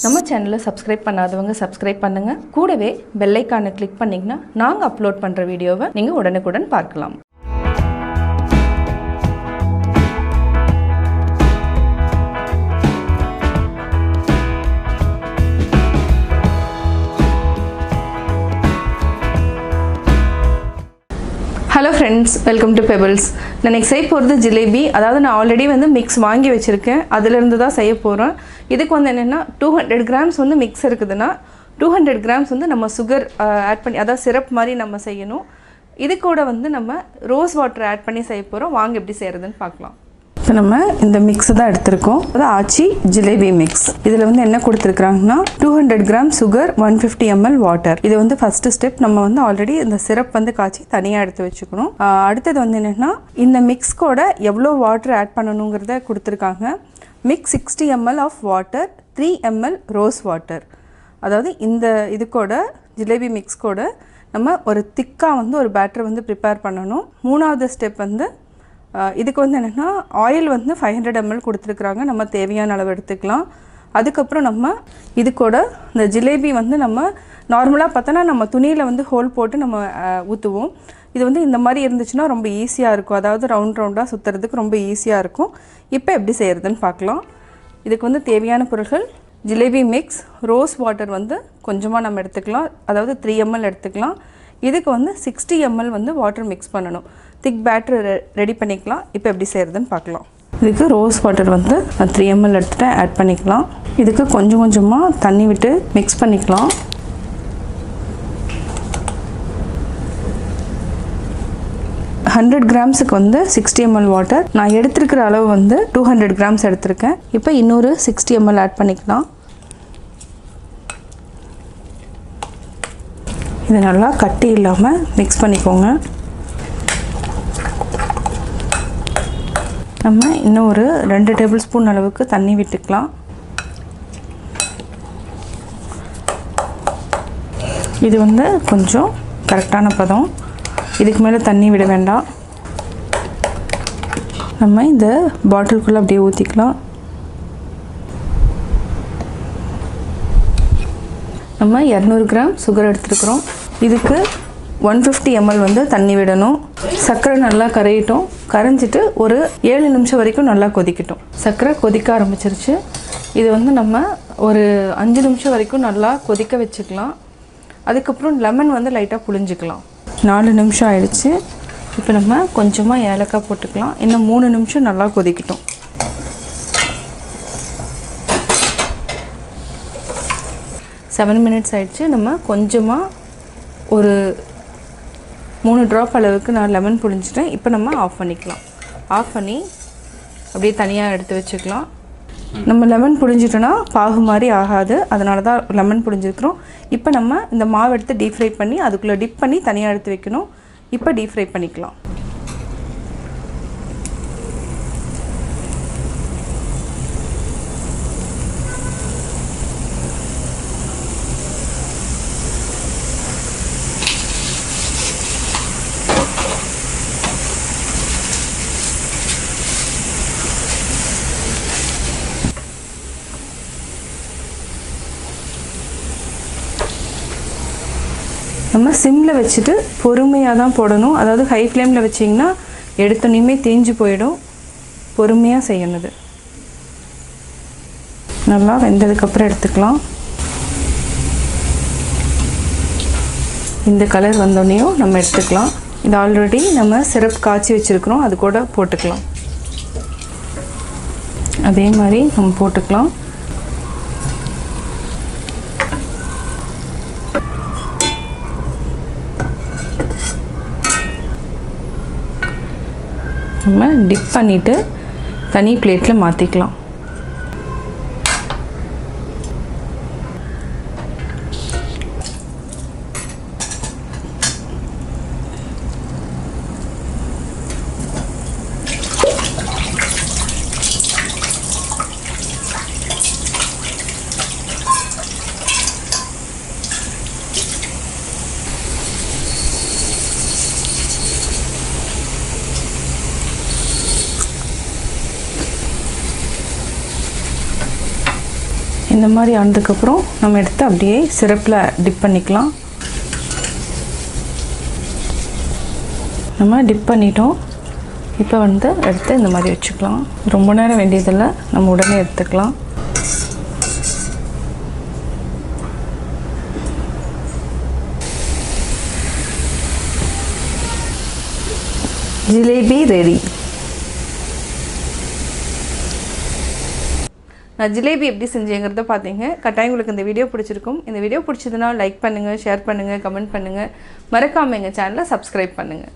நம்ம சேனலை சப்ஸ்கிரைப் பண்ணாதவங்க சப்ஸ்கிரைப் பண்ணுங்க. கூடவே பெல் ஐகானை கிளிக் பண்ணீங்கன்னா நாங்க அப்லோட் பண்ற வீடியோவை நீங்க உடனுக்குடன் பார்க்கலாம். Hello friends, welcome to pebbles. நான் இன்றைக்கி செய்ய போகிறது ஜிலேபி. அதாவது நான் ஆல்ரெடி மிக்ஸ் வாங்கி வச்சுருக்கேன், அதிலிருந்து தான் செய்ய போகிறேன். இதுக்கு என்னென்னா 200 கிராம்ஸ் மிக்ஸ் இருக்குதுன்னா 200 கிராம்ஸ் நம்ம சுகர் ஆட் பண்ணி, அதாவது சிரப் மாதிரி நம்ம செய்யணும். இது கூட நம்ம ரோஸ் வாட்டர் ஆட் பண்ணி செய்ய போகிறோம். வாங்க எப்படி செய்கிறதுன்னு பார்க்கலாம். இப்போ நம்ம இந்த மிக்ஸ் தான் எடுத்திருக்கோம். அது ஆச்சி ஜிலேபி மிக்ஸ். இதில் என்ன கொடுத்துருக்குறாங்கன்னா 200 கிராம் சுகர், 150 ml வாட்டர். இது ஃபர்ஸ்ட் ஸ்டெப். நம்ம ஆல்ரெடி இந்த சிரப் காய்ச்சி தனியாக எடுத்து வச்சுக்கணும். அடுத்தது என்னென்னா இந்த மிக்ஸ் கூட எவ்வளோ வாட்டர் ஆட் பண்ணணுங்கிறத கொடுத்துருக்காங்க. Mix 60 ml of water, 3 ml rose water. அதாவது இந்த இது கூட ஜிலேபி மிக்ஸ் கூட நம்ம ஒரு திக்காக ஒரு பேட்டர் ப்ரிப்பேர் பண்ணணும். மூணாவது ஸ்டெப் இதுக்கு என்னென்னா ஆயில் 500 ml கொடுத்துருக்குறாங்க. நம்ம தேவையான அளவு எடுத்துக்கலாம். அதுக்கப்புறம் நம்ம இது கூட இந்த ஜிலேபி நம்ம நார்மலாக பார்த்தோன்னா நம்ம துணியில் ஹோல் போட்டு நம்ம ஊற்றுவோம். இது இந்த மாதிரி இருந்துச்சுன்னா ரொம்ப ஈஸியாக இருக்கும். அதாவது ரவுண்டாக சுற்றுறதுக்கு ரொம்ப ஈஸியாக இருக்கும். இப்போ எப்படி செய்கிறதுன்னு பார்க்கலாம். இதுக்கு தேவையான பொருட்கள்: ஜிலேபி மிக்ஸ், ரோஸ் வாட்டர் கொஞ்சமாக நம்ம எடுத்துக்கலாம். அதாவது 3 ml எடுத்துக்கலாம். இதுக்கு 60 ml வாட்டர் மிக்ஸ் பண்ணணும். திக் பேட்டர் ரெடி பண்ணிக்கலாம். இப்போ எப்படி செய்கிறதுன்னு பார்க்கலாம். இதுக்கு ரோஸ் வாட்டர் நான் 3 ml எடுத்துகிட்டு ஆட் பண்ணிக்கலாம். இதுக்கு கொஞ்சம் கொஞ்சமாக தண்ணி விட்டு மிக்ஸ் பண்ணிக்கலாம். கிராம்ஸுக்கு 60 ml வாட்டர். நான் எடுத்துருக்கிற அளவு 200 கிராம்ஸ் எடுத்திருக்கேன். இப்போ இன்னொரு 60 ml ஆட் பண்ணிக்கலாம். இது நல்லா கட்டி இல்லாமல் மிக்ஸ் பண்ணிக்கோங்க. நம்ம இன்னும் ஒரு 2 டேபிள் ஸ்பூன் அளவுக்கு தண்ணி விட்டுக்கலாம். இது கொஞ்சம் கரெக்டான பதம். இதுக்கு மேலே தண்ணி விட வேண்டாம். நம்ம இந்த பாட்டிலுக்குள்ளே அப்படியே ஊற்றிக்கலாம். நம்ம 200 கிராம் சுகர் எடுத்துருக்குறோம். இதுக்கு 150 ml தண்ணி விடணும். சர்க்கரை நல்லா கரையிட்டும். கரைஞ்சிட்டு ஒரு 7 நிமிஷம் வரைக்கும் நல்லா கொதிக்கட்டும். சர்க்கரை கொதிக்க ஆரம்பிச்சிருச்சு. இது நம்ம ஒரு 5 நிமிஷம் வரைக்கும் நல்லா கொதிக்க வச்சுக்கலாம். அதுக்கப்புறம் லெமன் லைட்டாக புழிஞ்சிக்கலாம். 4 நிமிஷம் ஆயிடுச்சு. இப்போ நம்ம கொஞ்சமாக ஏலக்காய் போட்டுக்கலாம். இன்னும் 3 நிமிஷம் நல்லா கொதிக்கட்டும். 7 மினிட்ஸ் ஆயிடுச்சு. நம்ம கொஞ்சமாக ஒரு 3 ட்ராப் அளவுக்கு நான் லெமன் புழிஞ்சிட்டேன். இப்போ நம்ம ஆஃப் பண்ணிக்கலாம். ஆஃப் பண்ணி அப்படியே தனியாக எடுத்து வச்சுக்கலாம். நம்ம லெமன் புழிஞ்சிட்டோன்னா பாகு மாதிரி ஆகாது. அதனால தான் லெமன் புழிஞ்சிருக்கிறோம். இப்போ நம்ம இந்த மாவு எடுத்து டீப் ஃப்ரை பண்ணி அதுக்குள்ளே டிப் பண்ணி தனியாக எடுத்து வைக்கணும். இப்போ டீப் ஃப்ரை பண்ணிக்கலாம். நம்ம சிம்மில் வச்சுட்டு பொறுமையாக தான் போடணும். அதாவது ஹை ஃப்ளேமில் வச்சிங்கன்னா எடுத்தோன்னே தேஞ்சு போயிடும். பொறுமையாக செய்யணுது. நல்லா வெந்ததுக்கப்புறம் எடுத்துக்கலாம். இந்த கலர் வந்தோடனையும் நம்ம எடுத்துக்கலாம். இது ஆல்ரெடி நம்ம சிரப் காய்ச்சி வச்சுருக்கிறோம், அது கூட போட்டுக்கலாம். அதே மாதிரி நம்ம போட்டுக்கலாம். நம்ம டிப் பண்ணிவிட்டு தனி பிளேட்டில் மாற்றிக்கலாம். இந்த மாதிரி ஆனதுக்கப்புறம் நம்ம எடுத்து அப்படியே சிரப்பில் டிப் பண்ணிக்கலாம். நம்ம டிப் பண்ணிட்டோம். இப்போ வந்து எடுத்து இந்த மாதிரி வச்சுக்கலாம். ரொம்ப நேரம் வேண்டியதில்லை, நம்ம உடனே எடுத்துக்கலாம். ஜிலேபி ரெடி. நான் ஜிலேபி எப்படி செஞ்சேங்கிறத பார்த்தீங்க. கட்டாயம் உங்களுக்கு இந்த வீடியோ பிடிச்சிருக்கும். இந்த வீடியோ பிடிச்சதுன்னா லைக் பண்ணுங்கள், ஷேர் பண்ணுங்கள், கமெண்ட் பண்ணுங்கள். மறக்காமல் எங்கள் சேனலை சப்ஸ்கிரைப் பண்ணுங்கள்.